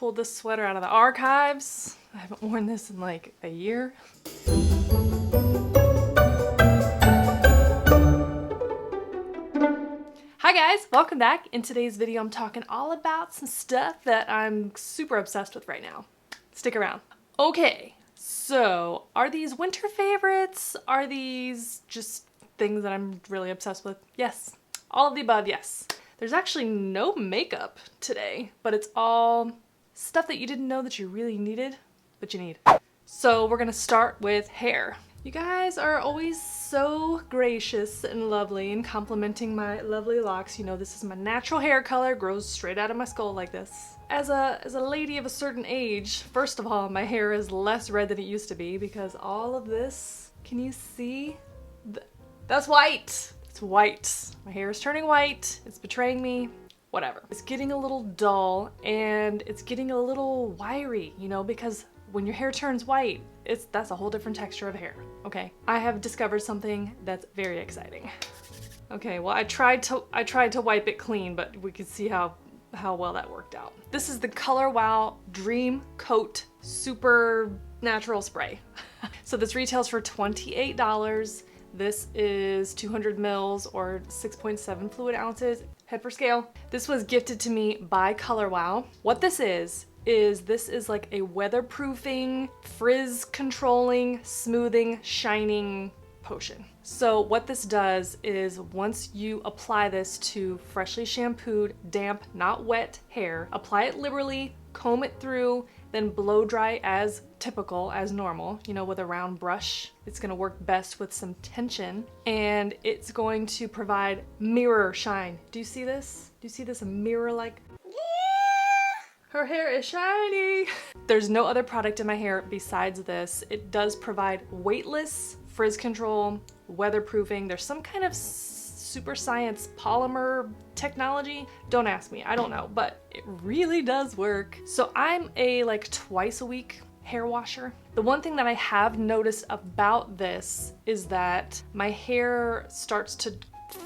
pulled this sweater out of the archives. I haven't worn this in like a year. Hi guys, welcome back. In today's video, I'm talking all about some stuff that I'm super obsessed with right now. Stick around. Okay, so are these winter favorites? Are these just things that I'm really obsessed with? Yes, all of the above, yes. There's actually no makeup today, but it's all stuff that you didn't know that you really needed, but you need. So we're gonna start with hair. You guys are always so gracious and lovely in complimenting my lovely locks. You know, this is my natural hair color, grows straight out of my skull like this. As a lady of a certain age, first of all, my hair is less red than it used to be because all of this, can you see? That's white. It's white. My hair is turning white. It's betraying me. Whatever. It's getting a little dull and it's getting a little wiry, you know, because when your hair turns white, that's a whole different texture of hair, okay? I have discovered something that's very exciting. Okay, well I tried to wipe it clean, but we could see how well that worked out. This is the Color Wow Dream Coat Super Natural Spray. So this retails for $28. This is 200 mils or 6.7 fluid ounces, head for scale. This was gifted to me by Color Wow. What this is like a weatherproofing, frizz controlling, smoothing, shining potion. So what this does is once you apply this to freshly shampooed, damp, not wet hair, apply it liberally, comb it through, then blow dry as typical, as normal, you know, with a round brush. It's gonna work best with some tension, and it's going to provide mirror shine. Do you see this? Do you see this mirror-like? Her hair is shiny. There's no other product in my hair besides this. It does provide weightless frizz control, weatherproofing. There's some kind of super science polymer technology. Don't ask me, I don't know, but it really does work. So I'm a like twice a week hair washer. The one thing that I have noticed about this is that my hair starts to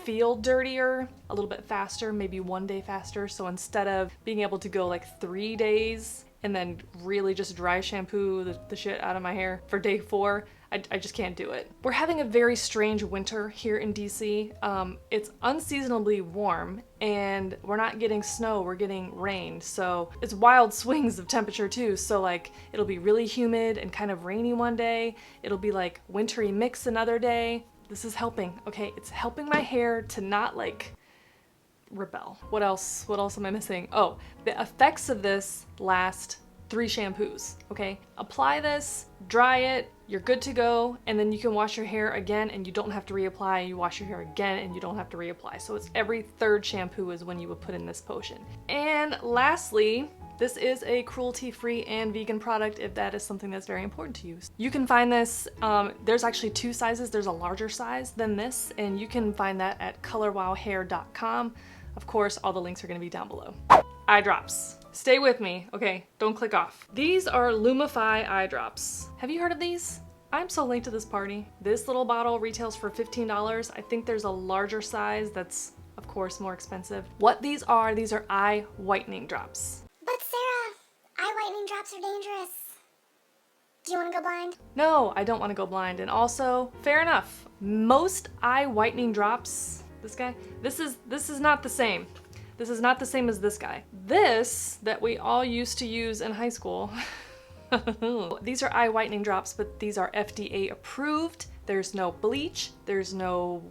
feel dirtier a little bit faster, maybe one day faster. So instead of being able to go like 3 days and then really just dry shampoo the shit out of my hair for day 4, I just can't do it. We're having a very strange winter here in DC. It's unseasonably warm and we're not getting snow, we're getting rain. So it's wild swings of temperature too. So like it'll be really humid and kind of rainy one day. It'll be like wintry mix another day. This is helping, okay? It's helping my hair to not like rebel. What else am I missing? Oh, the effects of this last 3 shampoos, okay? Apply this, dry it, you're good to go, and then you can wash your hair again and you don't have to reapply. You wash your hair again and you don't have to reapply. So it's every 3rd shampoo is when you would put in this potion. And lastly, this is a cruelty-free and vegan product if that is something that's very important to you. You can find this, there's actually 2 sizes. There's a larger size than this, and you can find that at colorwowhair.com. Of course, all the links are gonna be down below. Eye drops. Stay with me, okay? Don't click off. These are Lumify Eye Drops. Have you heard of these? I'm so late to this party. This little bottle retails for $15. I think there's a larger size that's, of course, more expensive. What these are eye whitening drops. But Sarah, eye whitening drops are dangerous. Do you want to go blind? No, I don't want to go blind. And also, fair enough. Most eye whitening drops, this is not the same. This is not the same as this guy. This, that we all used to use in high school, these are eye whitening drops, but these are FDA approved. There's no bleach, there's no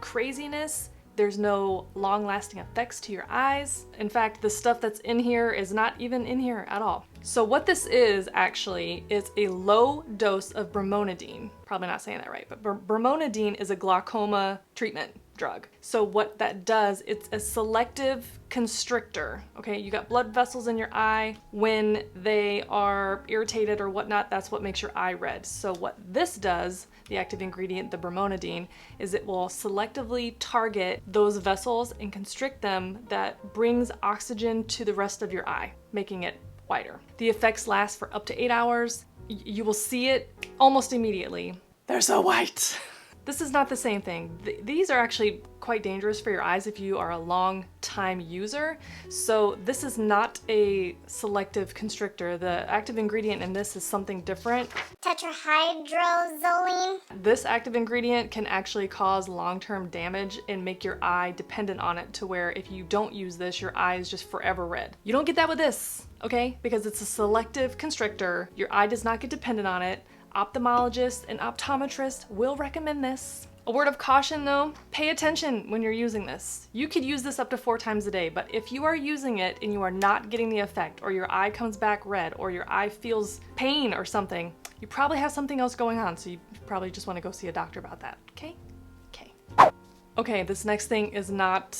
craziness, there's no long-lasting effects to your eyes. In fact, the stuff that's in here is not even in here at all. So what this is actually is a low dose of brimonidine. Probably not saying that right, but brimonidine is a glaucoma treatment drug. So what that does, it's a selective constrictor. Okay, you got blood vessels in your eye. When they are irritated or whatnot, that's what makes your eye red. So what this does, the active ingredient, the brimonidine, is it will selectively target those vessels and constrict them. That brings oxygen to the rest of your eye, making it whiter. The effects last for up to 8 hours. You will see it almost immediately. They're so white. This is not the same thing. These are actually quite dangerous for your eyes if you are a long time user. So this is not a selective constrictor. The active ingredient in this is something different. Tetrahydrozoline. This active ingredient can actually cause long-term damage and make your eye dependent on it to where if you don't use this, your eye is just forever red. You don't get that with this, okay? Because it's a selective constrictor. Your eye does not get dependent on it. Ophthalmologists and optometrists will recommend this. A word of caution though, pay attention when you're using this. You could use this up to 4 times a day, but if you are using it and you are not getting the effect, or your eye comes back red, or your eye feels pain or something, you probably have something else going on, so you probably just want to go see a doctor about that, okay? Okay. Okay, this next thing is not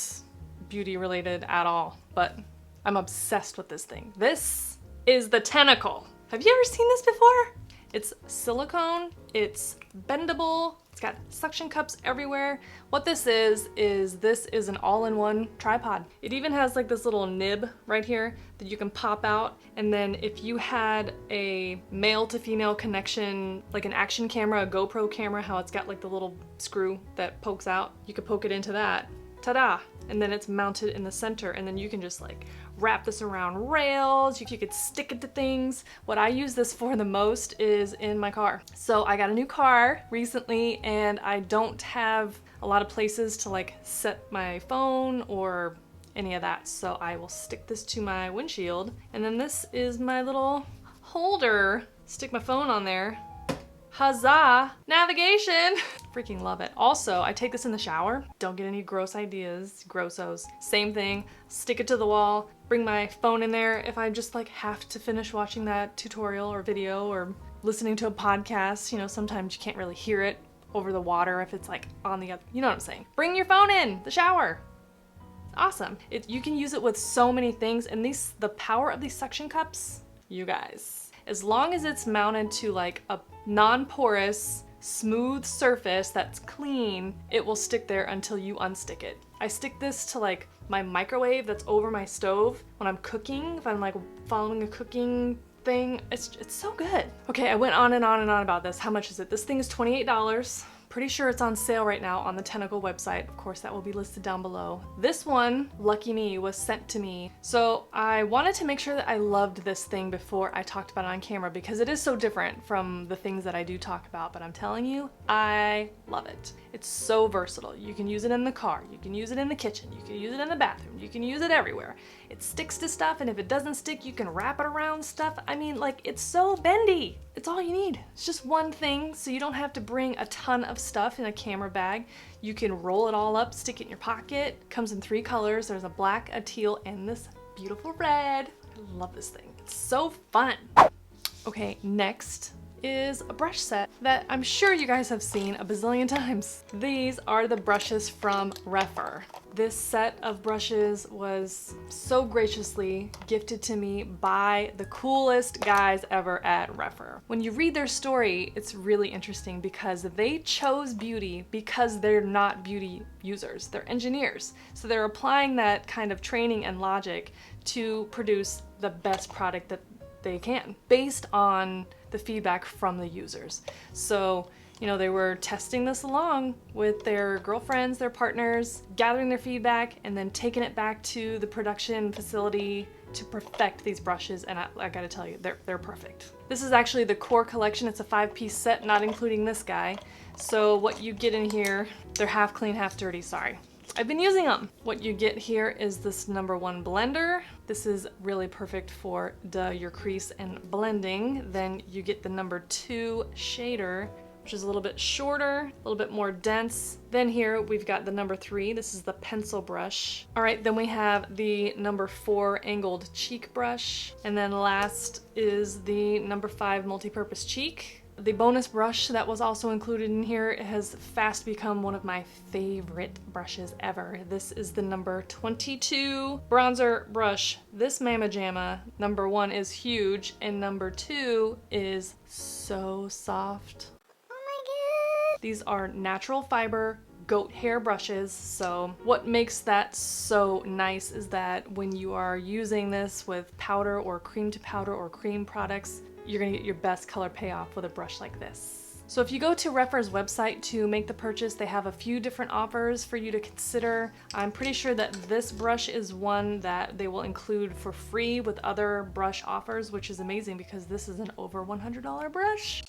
beauty related at all, but I'm obsessed with this thing. This is the Tenikle. Have you ever seen this before? It's silicone, it's bendable, it's got suction cups everywhere. What this is an all-in-one tripod. It even has like this little nib right here that you can pop out, and then if you had a male to female connection, like an action camera, a GoPro camera, how it's got like the little screw that pokes out, you could poke it into that. Ta-da! And then it's mounted in the center, and then you can just like wrap this around rails, you could stick it to things. What I use this for the most is in my car. So I got a new car recently and I don't have a lot of places to like set my phone or any of that. So I will stick this to my windshield, and then this is my little holder. Stick my phone on there. Huzzah! Navigation! Freaking love it. Also, I take this in the shower. Don't get any gross ideas, grossos. Same thing, stick it to the wall, bring my phone in there if I just like have to finish watching that tutorial or video or listening to a podcast. You know, sometimes you can't really hear it over the water if it's like on the other, you know what I'm saying. Bring your phone in the shower. Awesome. You can use it with so many things, and the power of these suction cups, you guys. As long as it's mounted to like a non-porous, smooth surface that's clean, it will stick there until you unstick it. I stick this to like my microwave that's over my stove when I'm cooking, if I'm like following a cooking thing. It's so good. Okay, I went on and on and on about this. How much is it? This thing is $28. Pretty sure it's on sale right now on the Tenikle website. Of course, that will be listed down below. This one, lucky me, was sent to me. So I wanted to make sure that I loved this thing before I talked about it on camera, because it is so different from the things that I do talk about, but I'm telling you, I love it. It's so versatile. You can use it in the car, you can use it in the kitchen, you can use it in the bathroom, you can use it everywhere. It sticks to stuff, and if it doesn't stick, you can wrap it around stuff. I mean, like, it's so bendy. It's all you need. It's just one thing, so you don't have to bring a ton of stuff in a camera bag. You can roll it all up, stick it in your pocket. It comes in 3 colors. There's a black, a teal, and this beautiful red. I love this thing. It's so fun. Okay, next is a brush set that I'm sure you guys have seen a bazillion times. These are the brushes from Refhr. This set of brushes was so graciously gifted to me by the coolest guys ever at Refhr. When you read their story, it's really interesting because they chose beauty because they're not beauty users, they're engineers. So they're applying that kind of training and logic to produce the best product that they can, based on the feedback from the users. So, you know, they were testing this along with their girlfriends, their partners, gathering their feedback, and then taking it back to the production facility to perfect these brushes, and I gotta tell you, they're perfect. This is actually the core collection. It's a 5-piece set, not including this guy. So what you get in here, they're half clean, half dirty, sorry. I've been using them. What you get here is this #1 blender. This is really perfect for your crease and blending. Then you get the #2 shader, which is a little bit shorter, a little bit more dense. Then here we've got the #3. This is the pencil brush. All right, then we have the #4 angled cheek brush. And then last is the #5 multi-purpose cheek. The bonus brush that was also included in here has fast become one of my favorite brushes ever. This is the #22 bronzer brush. This Mama Jamma, #1 is huge, and #2 is so soft. Oh my god! These are natural fiber goat hair brushes. So what makes that so nice is that when you are using this with powder or cream to powder or cream products, you're gonna get your best color payoff with a brush like this. So if you go to Rephre's website to make the purchase, they have a few different offers for you to consider. I'm pretty sure that this brush is one that they will include for free with other brush offers, which is amazing because this is an over $100 brush.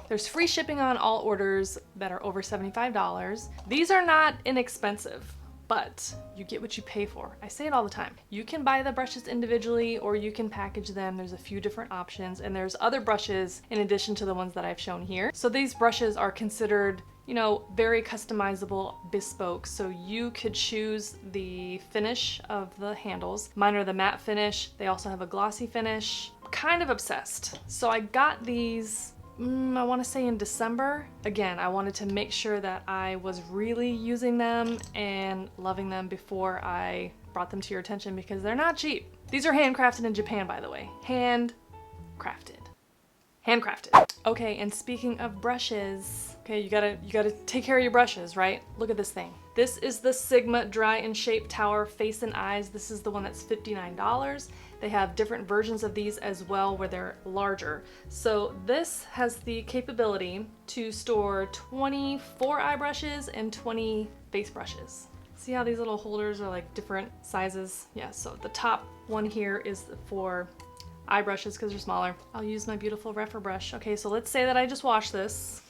There's free shipping on all orders that are over $75. These are not inexpensive, but you get what you pay for. I say it all the time. You can buy the brushes individually or you can package them. There's a few different options, and there's other brushes in addition to the ones that I've shown here. So these brushes are considered, you know, very customizable, bespoke. So you could choose the finish of the handles. Mine are the matte finish. They also have a glossy finish. Kind of obsessed. So I got these I want to say in December. Again, I wanted to make sure that I was really using them and loving them before I brought them to your attention because they're not cheap. These are handcrafted in Japan, by the way. Handcrafted. Okay, and speaking of brushes, okay, you gotta take care of your brushes, right? Look at this thing. This is the Sigma Dry and Shape Tower Face and Eyes. This is the one that's $59. They have different versions of these as well where they're larger. So this has the capability to store 24 eye brushes and 20 face brushes. See how these little holders are like different sizes? Yeah, so the top one here is for eye brushes because they're smaller. I'll use my beautiful Refhr brush. Okay, so let's say that I just washed this.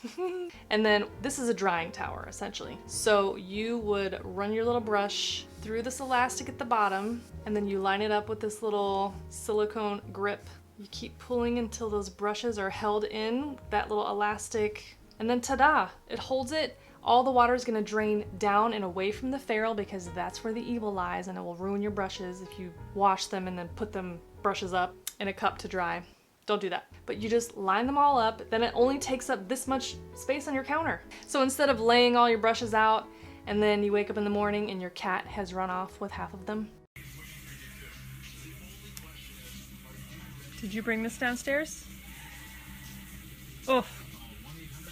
And then this is a drying tower, essentially. So you would run your little brush through this elastic at the bottom, and then you line it up with this little silicone grip. You keep pulling until those brushes are held in that little elastic, and then ta-da! It holds it. All the water is gonna drain down and away from the ferrule because that's where the evil lies, and it will ruin your brushes if you wash them and then put them brushes up in a cup to dry. Don't do that. But you just line them all up, then it only takes up this much space on your counter. So instead of laying all your brushes out and then you wake up in the morning and your cat has run off with half of them. Did you bring this downstairs? Oh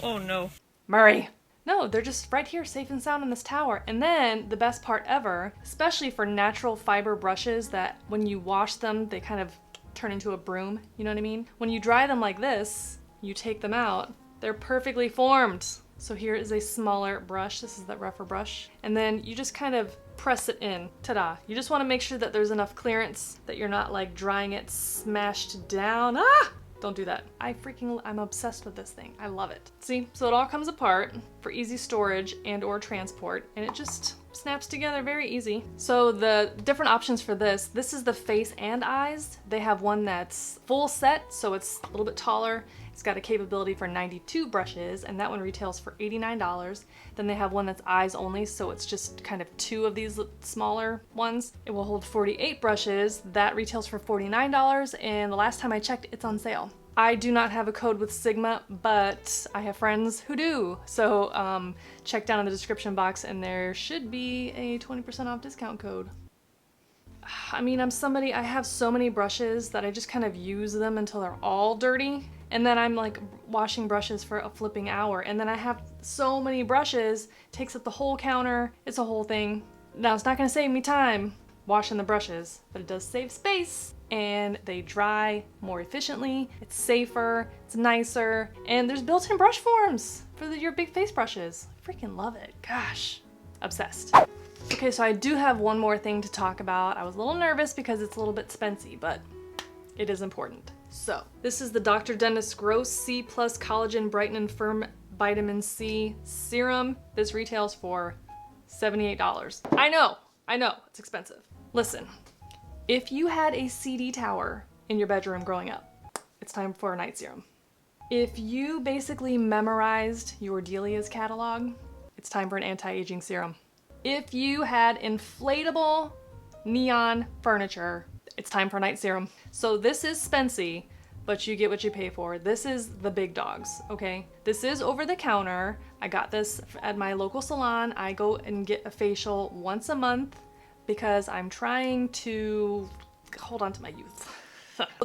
no. Murray! No, they're just right here, safe and sound in this tower. And then the best part ever, especially for natural fiber brushes that when you wash them, they kind of turn into a broom, you know what I mean? When you dry them like this, you take them out, they're perfectly formed. So here is a smaller brush. This is that Refhr brush. And then you just kind of press it in. Ta-da. You just want to make sure that there's enough clearance that you're not like drying it smashed down. Ah! Don't do that. I'm obsessed with this thing. I love it. See, so it all comes apart for easy storage and or transport, and it just snaps together very easy. So the different options for this is the face and eyes. They have one that's full set, so it's a little bit taller. It's got a capability for 92 brushes, and that one retails for $89. Then they have one that's eyes only, so it's just kind of two of these smaller ones. It will hold 48 brushes. That retails for $49, and the last time I checked, it's on sale. I do not have a code with Sigma, but I have friends who do. So check down in the description box and there should be a 20% off discount code. I mean, I have so many brushes that I just kind of use them until they're all dirty. And then I'm like washing brushes for a flipping hour. And then I have so many brushes, takes up the whole counter. It's a whole thing. Now it's not gonna save me time washing the brushes, but it does save space. And they dry more efficiently, it's safer, it's nicer, and there's built-in brush forms for your big face brushes. I freaking love it, gosh, obsessed. Okay, so I do have one more thing to talk about. I was a little nervous because it's a little bit spency, but it is important. So, this is the Dr. Dennis Gross C+ Collagen Brighten and Firm Vitamin C Serum. This retails for $78. I know, it's expensive. Listen. If you had a CD tower in your bedroom growing up, it's time for a night serum. If you basically memorized your Delia's catalog, it's time for an anti-aging serum. If you had inflatable neon furniture, it's time for a night serum. So this is spency, but you get what you pay for. This is the big dogs, okay? This is over the counter. I got this at my local salon. I go and get a facial once a month because I'm trying to hold on to my youth.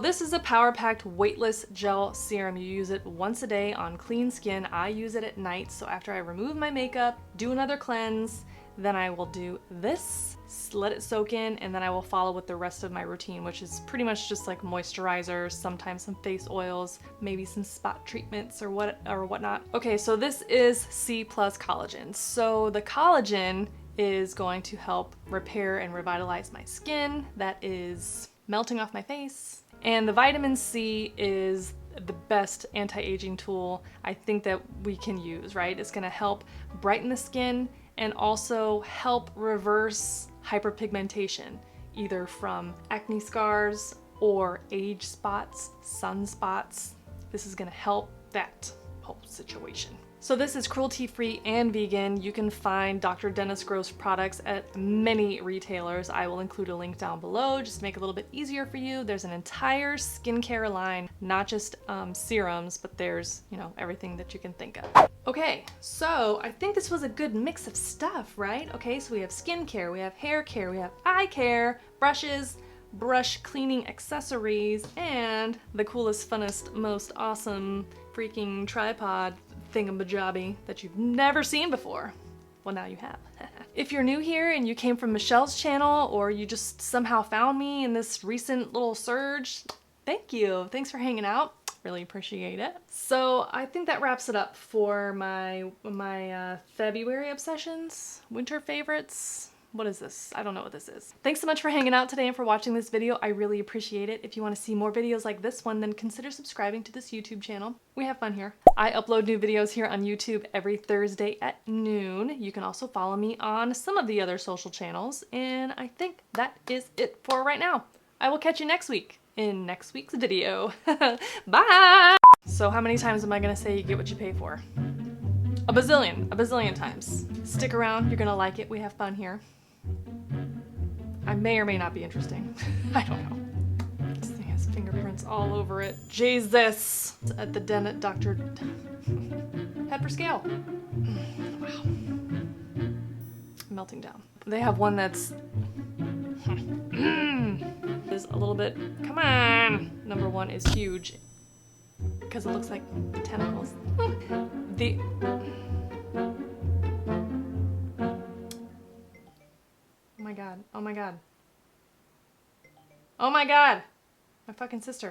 This is a power-packed weightless gel serum. You use it once a day on clean skin. I use it at night, so after I remove my makeup, do another cleanse, Then I will do this, let it soak in, and then I will follow with the rest of my routine, which is pretty much just like moisturizers, sometimes some face oils, maybe some spot treatments or whatnot. Okay, so this is C+ collagen. So the collagen is going to help repair and revitalize my skin that is melting off my face. And the vitamin C is the best anti-aging tool I think that we can use, right? It's gonna help brighten the skin and also help reverse hyperpigmentation, either from acne scars or age spots, sunspots. This is gonna help that whole situation. So this is cruelty-free and vegan. You can find Dr. Dennis Gross products at many retailers. I will include a link down below just to make it a little bit easier for you. There's an entire skincare line, not just serums, but there's, you know, everything that you can think of. Okay, so I think this was a good mix of stuff, right? Okay, so we have skincare, we have hair care, we have eye care, brushes, brush cleaning accessories, and the coolest, funnest, most awesome freaking tripod thingamajobby that you've never seen before. Well, now you have. If you're new here and you came from Michelle's channel, or you just somehow found me in this recent little surge, thank you. Thanks for hanging out. Really appreciate it. So I think that wraps it up for my February obsessions, winter favorites. What is this? I don't know what this is. Thanks so much for hanging out today and for watching this video. I really appreciate it. If you want to see more videos like this one, then consider subscribing to this YouTube channel. We have fun here. I upload new videos here on YouTube every Thursday at noon. You can also follow me on some of the other social channels, and I think that is it for right now. I will catch you next week in next week's video. Bye! So how many times am I gonna say you get what you pay for? A bazillion times. Stick around, you're gonna like it. We have fun here. I may or may not be interesting. I don't know. This thing has fingerprints all over it. Jesus! It's at the den at Dr. Head for scale. Wow. Melting down. They have one that's is a little bit, come on! Number one is huge because it looks like tentacles. Oh my god, oh my god. Oh my god! My fucking sister.